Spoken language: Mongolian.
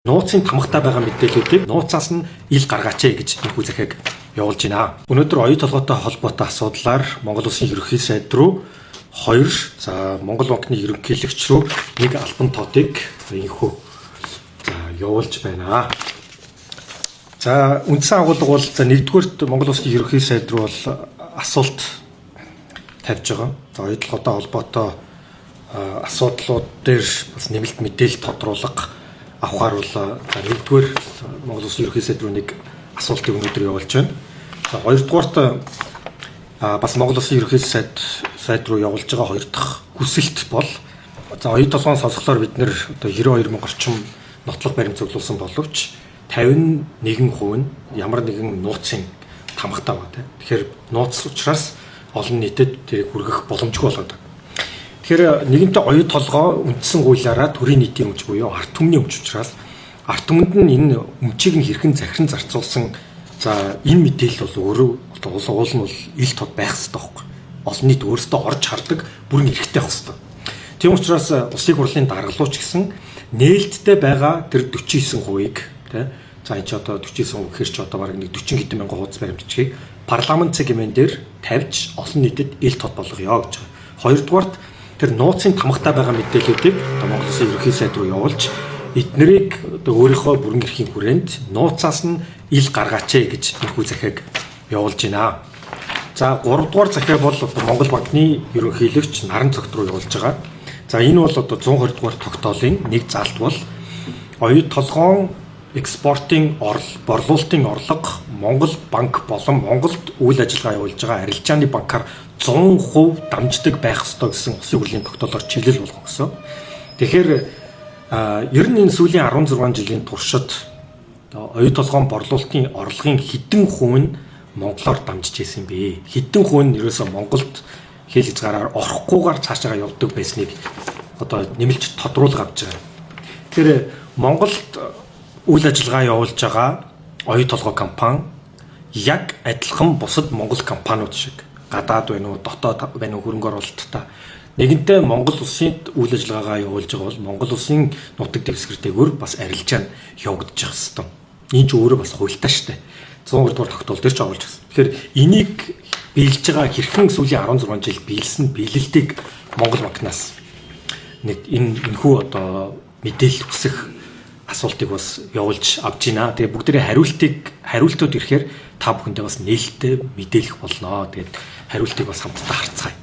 Нууцын тамгатай байгаа мэдээллүүдийг нууцаас нь ил гаргаач гэж энэхүү захиаг явуулж байна. Өнөөдөр оюу толгойтой холбоотой асуудлаар Монгол Улсын ерөнхий сайд руу 2 Монгол банкны ерөнхийлөгч рүү 1 албан тоотыг энэхүү явуулж байна. Үндсэн агуулга бол 1-р Монгол Улсын ерөнхий сайд руу бол асуулт тавьж байгаа. Оюу толгойтой холбоотой асуудлууд дээр бас нэмэлт мэдээлэл тодруулах авахар бол 1-р Монгол Улсын ерөнхий сайд руу 1 асуултыг өнөөдөр явуулж байна. 2-дугаарт бас Монгол Улсын ерөнхий сайд руу явуулж байгаа 2 дахь хүсэлт бол оюу толгойн сонсголоор бид нэр одоо 92 мянган орчим нотлох баримт цуглуулсан боловч 51% нь ямар нэгэн нууцын тамгатай байна. Тэгэхээр нууц учраас олон нийтэд тэрийг хүргэх боломжгүй болоод байна. Тэгэхээр нэгэнтээ оюу толгой үндсэн хуулиараа төрийн нийтийн өмч буюу ард түмний өмч учраас ард түмэнд нь энэ өмчийг нь хэрхэн захиран зарцуулсан энэ мэдээлэл бол өөрөө уул нь бол ил тод байх хэрэгтэй байхгүй. Олон нийт өөрсдөө орж хардаг бүрэн эрхтэй байх хэрэгтэй. Тийм учраас Улсын хурлын даргалууч гэсэн нээлттэй байгаа тэр 49%-ийг энэ ч одоо 49% гэхэр ч одоо бараг 40 хэдэн мянган хуудас баримтчгийг парламент цэгийн дээр тавьж олон нийтэд ил тод болгоё гэж байна. Хоёрдугаарт тэр нууцын тамгатай байгаа мэдээллүүдийг Монгол Улсын ерөнхий сайд руу явуулж эднэрийг өөрийнхөө бүрэн эрхийн хүрээнд нууцаас нь ил гаргаач гэж энэхүү захиаг явуулж байна. 3-дугаар захиаг бол Монгол банкны ерөнхийлөгч наран цогт руу явуулж байгаа. Энэ бол одоо 120-дугаар тогтоолын нэг залт бол оюу толгойн экспортын борлуулалтын орлого Монгол банк болон Монголд үйл ажиллагаа явуулж байгаа арилжааны банкар 100% дамждаг байх ёстой гэсэн Улсын хурлын тогтоолоор чиглэл болгох гэсэн. Тэгэхээр ер нь энэ сүүлийн 16 жилийн туршид оюу толгойн борлуулалтын орлогын хэдэн хувь нь монголоор дамжиж ирсэн бэ? Хэдэн хувь нь ерөөсөө Монголд хэл хязгаараар орохгүйгээр цаашаа явдаг байсныг одоо нэмэлт тодруулах авч байгаа. Тэгэхээр Монголд үйл ажиллагаа явуулж байгаа оюу толгой компани яг адилхан бусад монгол компаниуд шиг гадаад байна уу, дотоод байна уу хөрөнгө оруулалттай нэгэнтээ Монгол улсад үйл ажиллагаагаа явуулж байгаа бол Монгол улсын нутаг дэвсгэртэйгээр бас арилжаа нь явагдаж байгаа хэвээр. Энэ ч өөрөө бас хуйлтаа штэ. 102 дугаар тогтоол дээр ч оруулж байгаа. Тэгэхээр энийг биелж байгаа хэрхэн сүүлийн 16 жил биелэлтийг Монгол банкнаас нэг энэхүү одоо мэдээлэл хүсэх асуултыг бас явуулж авч байна. Тэгээ бүгдээ хариултууд ирэхээр та бүхэндээ бас нээлттэй мэдээлэх болно. Тэгээд хариултыг бас хамтдаа харцгаая.